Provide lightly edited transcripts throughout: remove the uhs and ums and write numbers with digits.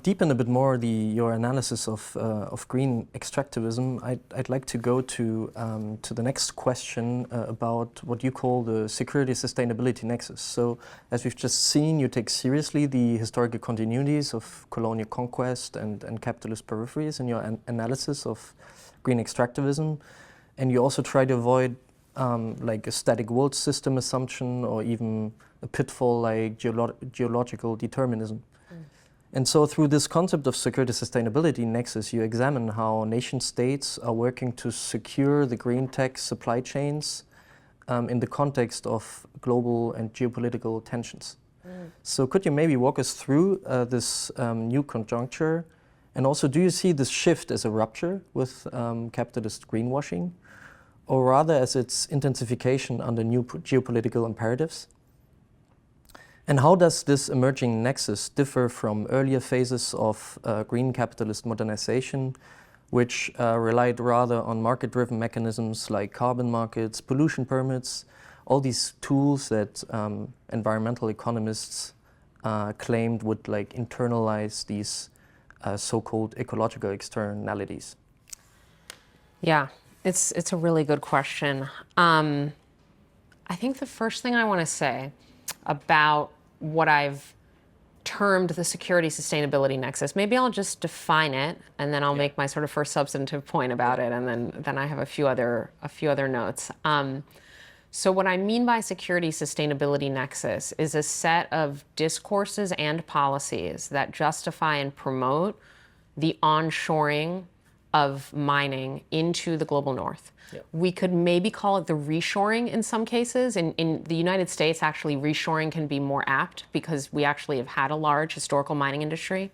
deepen a bit more your analysis of green extractivism, I'd like to go to the next question about what you call the security sustainability nexus. So, as we've just seen, you take seriously the historical continuities of colonial conquest and capitalist peripheries in your analysis of green extractivism, and you also try to avoid like a static world system assumption or even a pitfall like geological determinism. And so through this concept of security sustainability nexus, you examine how nation states are working to secure the green tech supply chains in the context of global and geopolitical tensions. So could you maybe walk us through this new conjuncture? And also, do you see this shift as a rupture with capitalist greenwashing, or rather as its intensification under new geopolitical imperatives? And how does this emerging nexus differ from earlier phases of green capitalist modernization, which relied rather on market-driven mechanisms like carbon markets, pollution permits, all these tools that environmental economists claimed would like internalize these so-called ecological externalities? Yeah, it's a really good question. I think the first thing I want to say about what I've termed the security sustainability nexus, maybe I'll just define it, and then I'll make my sort of first substantive point about it, and then I have a few other notes. So what I mean by security sustainability nexus is a set of discourses and policies that justify and promote the onshoring of mining into the global north. We could maybe call it the reshoring in some cases. In the United States, actually, reshoring can be more apt because we actually have had a large historical mining industry.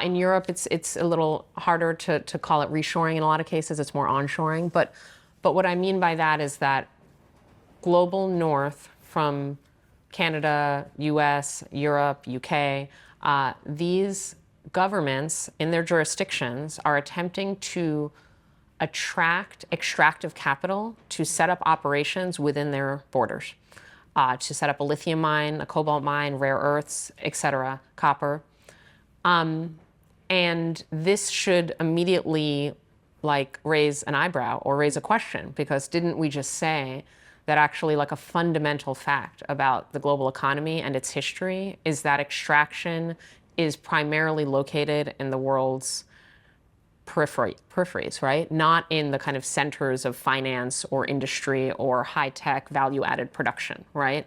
In Europe, it's a little harder to call it reshoring in a lot of cases. It's more onshoring. But what I mean by that is that global north from Canada, US, Europe, UK, these governments in their jurisdictions are attempting to attract extractive capital to set up operations within their borders, to set up a lithium mine, a cobalt mine, rare earths, etc., copper. And this should immediately like raise an eyebrow or raise a question, because didn't we just say that actually like a fundamental fact about the global economy and its history is that extraction is primarily located in the world's peripheries, right? Not in the kind of centers of finance or industry or high-tech value-added production, right?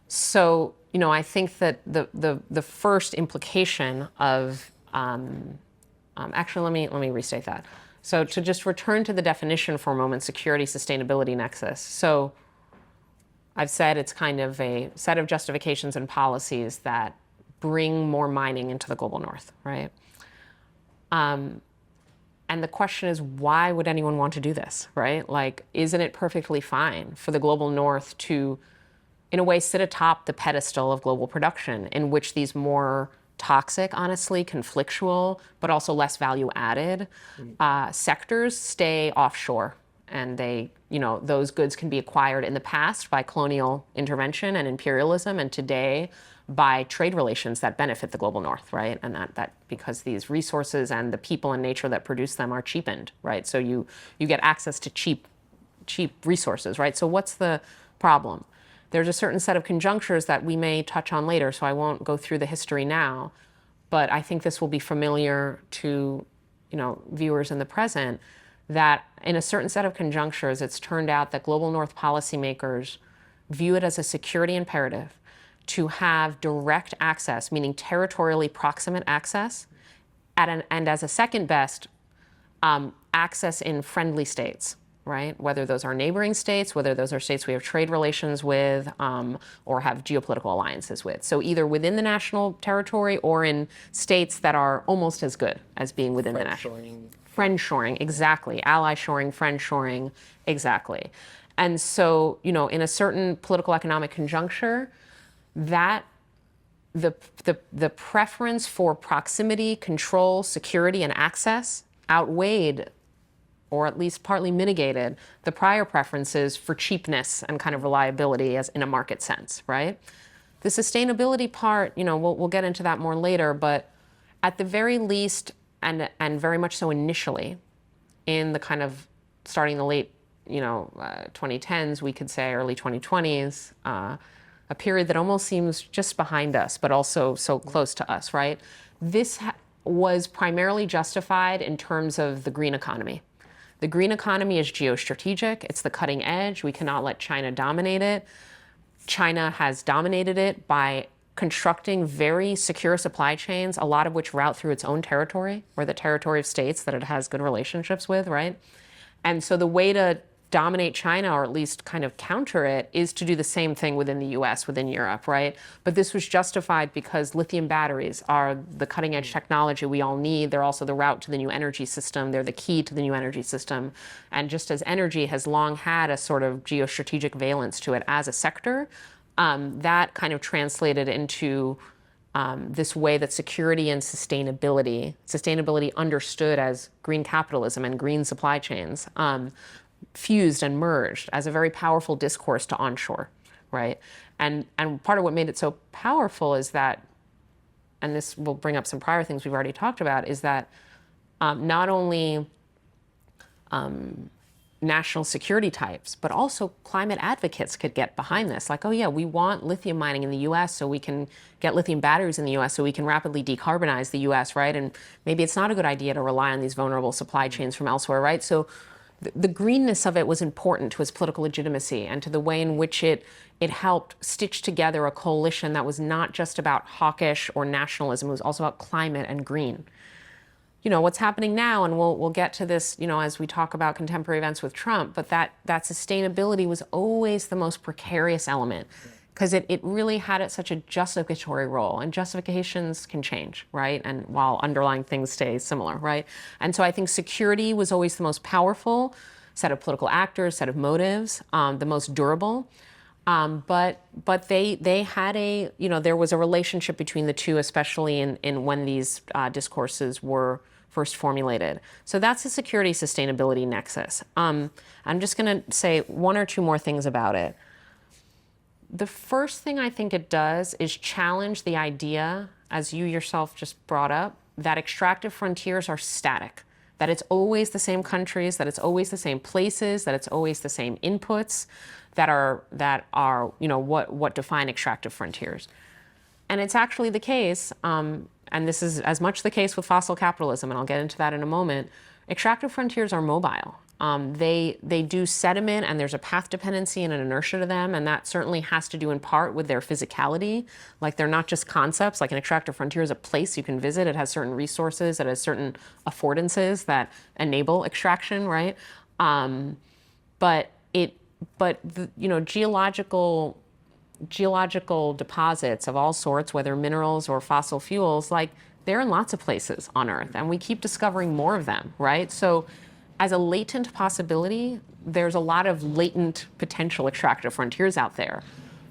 So, you know, I think that the first implication of, actually, let me restate that. So to just return to the definition for a moment, security sustainability nexus. So I've said it's kind of a set of justifications and policies that bring more mining into the global north, right? And the question is, why would anyone want to do this, right? Like, isn't it perfectly fine for the global north to, in a way, sit atop the pedestal of global production in which these more toxic, honestly, conflictual, but also less value-added sectors stay offshore? And they, you know, those goods can be acquired in the past by colonial intervention and imperialism, and today by trade relations that benefit the global north, right? And that because these resources and the people and nature that produce them are cheapened, right? So you get access to cheap resources, right? So what's the problem? There's a certain set of conjunctures that we may touch on later, so I won't go through the history now, but I think this will be familiar to, you know, viewers in the present, that in a certain set of conjunctures, it's turned out that global north policymakers view it as a security imperative to have direct access, meaning territorially proximate access, and as a second best, access in friendly states, right? Whether those are neighboring states, whether those are states we have trade relations with, or have geopolitical alliances with. So either within the national territory or in states that are almost as good as being within the national. Friend-shoring, exactly. Ally-shoring, friend-shoring, exactly. And so, you know, in a certain political economic conjuncture, that the preference for proximity, control, security, and access outweighed, or at least partly mitigated, the prior preferences for cheapness and kind of reliability as in a market sense, right? The sustainability part, you know, we'll get into that more later, but at the very least, and very much so initially, in the kind of starting the late 2010s, we could say early 2020s, a period that almost seems just behind us, but also so close to us, right? This was primarily justified in terms of the green economy. The green economy is geostrategic. It's the cutting edge. We cannot let China dominate it. China has dominated it by constructing very secure supply chains, a lot of which route through its own territory or the territory of states that it has good relationships with, right? And so the way to dominate China, or at least kind of counter it, is to do the same thing within the US, within Europe, right? But this was justified because lithium batteries are the cutting edge technology we all need. They're also the route to the new energy system. They're the key to the new energy system. And just as energy has long had a sort of geostrategic valence to it as a sector, that kind of translated into this way that security and sustainability understood as green capitalism and green supply chains, fused and merged as a very powerful discourse to onshore, right? And part of what made it so powerful is that, and this will bring up some prior things we've already talked about, is that not only national security types, but also climate advocates could get behind this. Like, oh yeah, we want lithium mining in the US so we can get lithium batteries in the US so we can rapidly decarbonize the US, right? And maybe it's not a good idea to rely on these vulnerable supply chains from elsewhere, right? So the greenness of it was important to its political legitimacy and to the way in which it helped stitch together a coalition that was not just about hawkish or nationalism, it was also about climate and green. What's happening now, and we'll get to this, as we talk about contemporary events with Trump, but that sustainability was always the most precarious element because it really had such a justificatory role, and justifications can change, right? And while underlying things stay similar, right? And so I think security was always the most powerful set of political actors, set of motives, the most durable. But they had there was a relationship between the two, especially in when these discourses were first formulated. So that's the security sustainability nexus. I'm just going to say one or two more things about it. The first thing I think it does is challenge the idea, as you yourself just brought up, that extractive frontiers are static, that it's always the same countries, that it's always the same places, that it's always the same inputs that are what define extractive frontiers. And it's actually the case, and this is as much the case with fossil capitalism, and I'll get into that in a moment. Extractive frontiers are mobile. They do sediment, and there's a path dependency and an inertia to them, and that certainly has to do in part with their physicality. Like, they're not just concepts. Like, an extractive frontier is a place you can visit. It has certain resources, it has certain affordances that enable extraction, right? But geological deposits of all sorts, whether minerals or fossil fuels, like, they're in lots of places on Earth, and we keep discovering more of them, right? So as a latent possibility, there's a lot of latent potential extractive frontiers out there.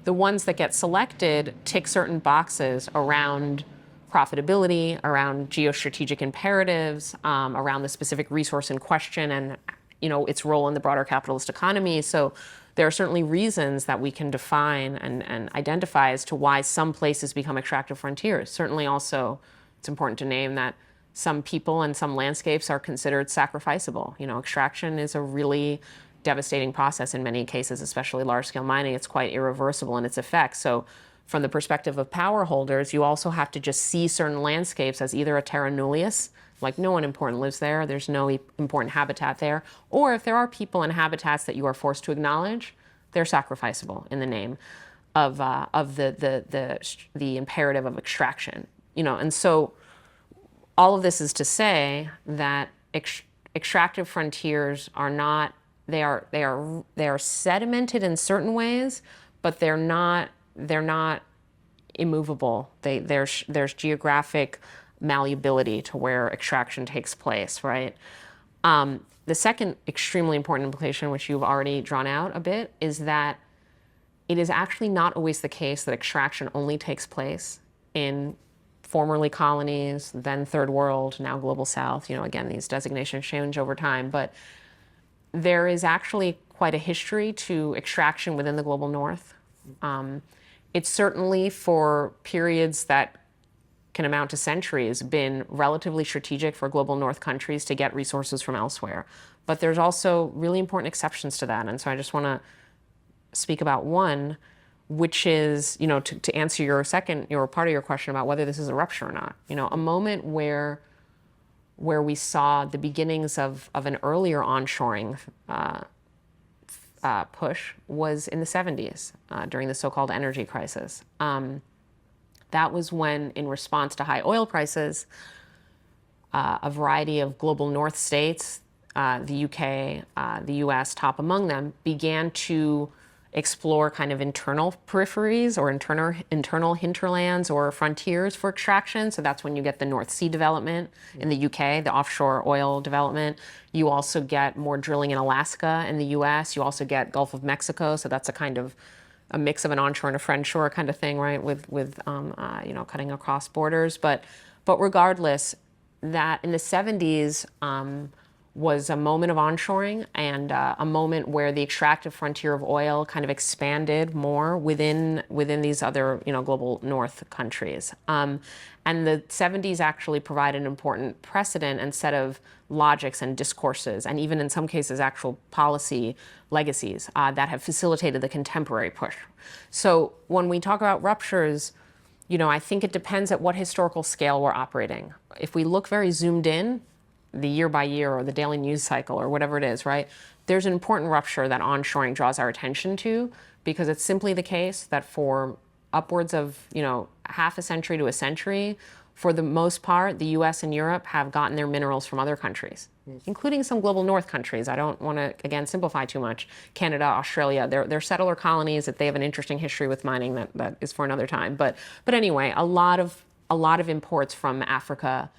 The ones that get selected tick certain boxes around profitability, around geostrategic imperatives, around the specific resource in question and its role in the broader capitalist economy. So there are certainly reasons that we can define and identify as to why some places become extractive frontiers. Certainly also, it's important to name that some people and some landscapes are considered sacrificable. Extraction is a really devastating process in many cases, especially large-scale mining. It's quite irreversible in its effects. So from the perspective of power holders, you also have to just see certain landscapes as either a terra nullius, like no one important lives there, there's no important habitat there, or if there are people and habitats that you are forced to acknowledge, they're sacrificable in the name of the imperative of extraction. And so all of this is to say that extractive frontiers are not, they are sedimented in certain ways, but they're not immovable. There's geographic malleability to where extraction takes place, right? The second extremely important implication, which you've already drawn out a bit, is that it is actually not always the case that extraction only takes place in formerly colonies, then third world, now global south. Again, these designations change over time, but there is actually quite a history to extraction within the global north. It's certainly for periods that can amount to centuries, been relatively strategic for global north countries to get resources from elsewhere. But there's also really important exceptions to that. And so I just want to speak about one, which is, to answer your part of your question about whether this is a rupture or not. A moment where we saw the beginnings of an earlier onshoring push was in the 70s during the so-called energy crisis. That was when, in response to high oil prices, a variety of global north states, the UK, the US, top among them, began to explore kind of internal peripheries or internal hinterlands or frontiers for extraction. So that's when you get the North Sea development in the UK, the offshore oil development. You also get more drilling in Alaska in the US. You also get Gulf of Mexico. So that's a mix of an onshore and a friendshore kind of thing, right? With cutting across borders. But regardless, that in the 70s, was a moment of onshoring and a moment where the extractive frontier of oil kind of expanded more within these other global north countries. And the 70s actually provide an important precedent and set of logics and discourses, and even in some cases actual policy legacies that have facilitated the contemporary push. So when we talk about ruptures, I think it depends at what historical scale we're operating. If we look very zoomed in, the year by year or the daily news cycle or whatever it is, right? There's an important rupture that onshoring draws our attention to, because it's simply the case that for upwards of, half a century to a century, for the most part, the US and Europe have gotten their minerals from other countries, including some global north countries. I don't want to, again, simplify too much. Canada, Australia, they're settler colonies that they have an interesting history with mining that is for another time. But anyway, a lot of imports from Africa,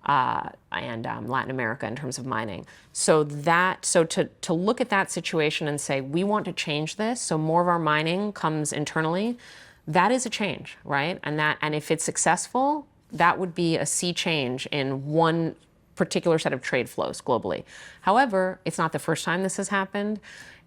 and Latin America in terms of mining. So to look at that situation and say, we want to change this, so more of our mining comes internally, that is a change, right? And if it's successful, that would be a sea change in one particular set of trade flows globally. However, it's not the first time this has happened.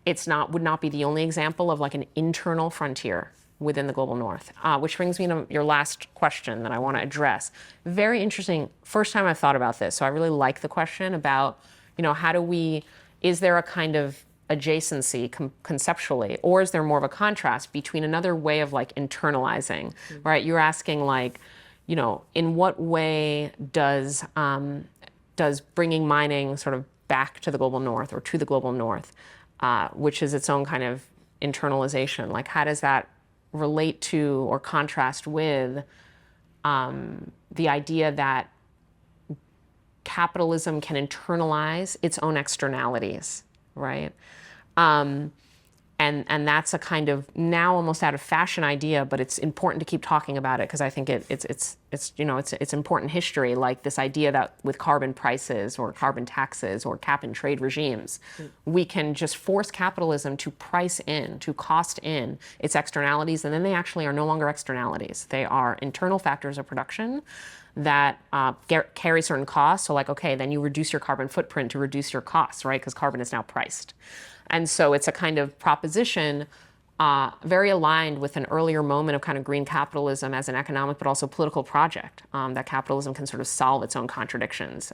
Would not be the only example of like an internal frontier within the global north, which brings me to your last question that I want to address. Very interesting, first time I've thought about this, so I really like the question about, is there a kind of adjacency conceptually, or is there more of a contrast between another way of like internalizing, right? You're asking like, in what way does bringing mining sort of back to the global north or to the global north, which is its own kind of internalization, like how does that relate to or contrast with the idea that capitalism can internalize its own externalities, right? And that's a kind of now almost out of fashion idea, but it's important to keep talking about it because I think it's important history, like this idea that with carbon prices or carbon taxes or cap and trade regimes, we can just force capitalism to price in, to cost in its externalities, and then they actually are no longer externalities. They are internal factors of production that carry certain costs. So like, okay, then you reduce your carbon footprint to reduce your costs, right? Because carbon is now priced. And so it's a kind of proposition very aligned with an earlier moment of kind of green capitalism as an economic but also political project, that capitalism can sort of solve its own contradictions.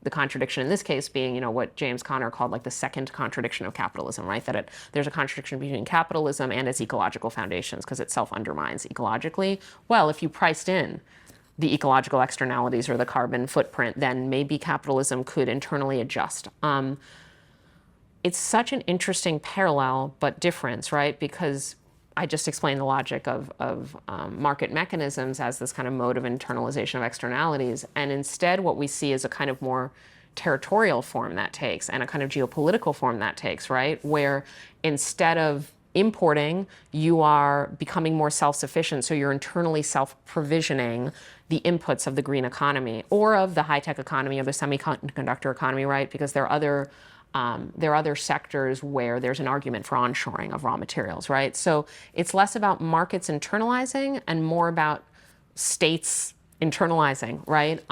The contradiction in this case being, what James Conner called like the second contradiction of capitalism, right? That there's a contradiction between capitalism and its ecological foundations because it self-undermines ecologically. Well, if you priced in the ecological externalities or the carbon footprint, then maybe capitalism could internally adjust. It's such an interesting parallel, but difference, right? Because I just explained the logic of market mechanisms as this kind of mode of internalization of externalities. And instead, what we see is a kind of more territorial form that takes and a kind of geopolitical form that takes, right? Where instead of importing, you are becoming more self-sufficient. So you're internally self-provisioning the inputs of the green economy or of the high-tech economy, of the semiconductor economy, right? Because there are other sectors where there's an argument for onshoring of raw materials, right? So it's less about markets internalizing and more about states internalizing, right?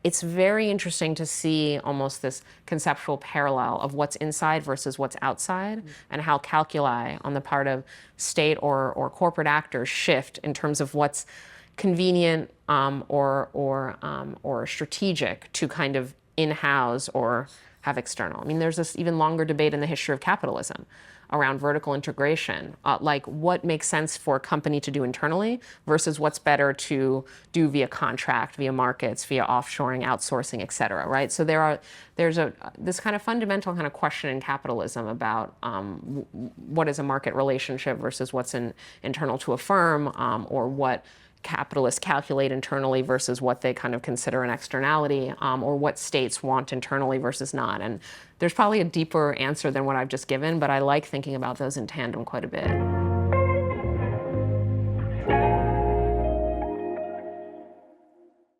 It's very interesting to see almost this conceptual parallel of what's inside versus what's outside, and how calculi on the part of state or corporate actors shift in terms of what's convenient or strategic to kind of in-house or have external. I mean, there's this even longer debate in the history of capitalism around vertical integration, like what makes sense for a company to do internally versus what's better to do via contract, via markets, via offshoring, outsourcing, et cetera, right? So there's this kind of fundamental kind of question in capitalism about what is a market relationship versus what's internal to a firm, or what capitalists calculate internally versus what they kind of consider an externality, or what states want internally versus not. And there's probably a deeper answer than what I've just given, but I like thinking about those in tandem quite a bit.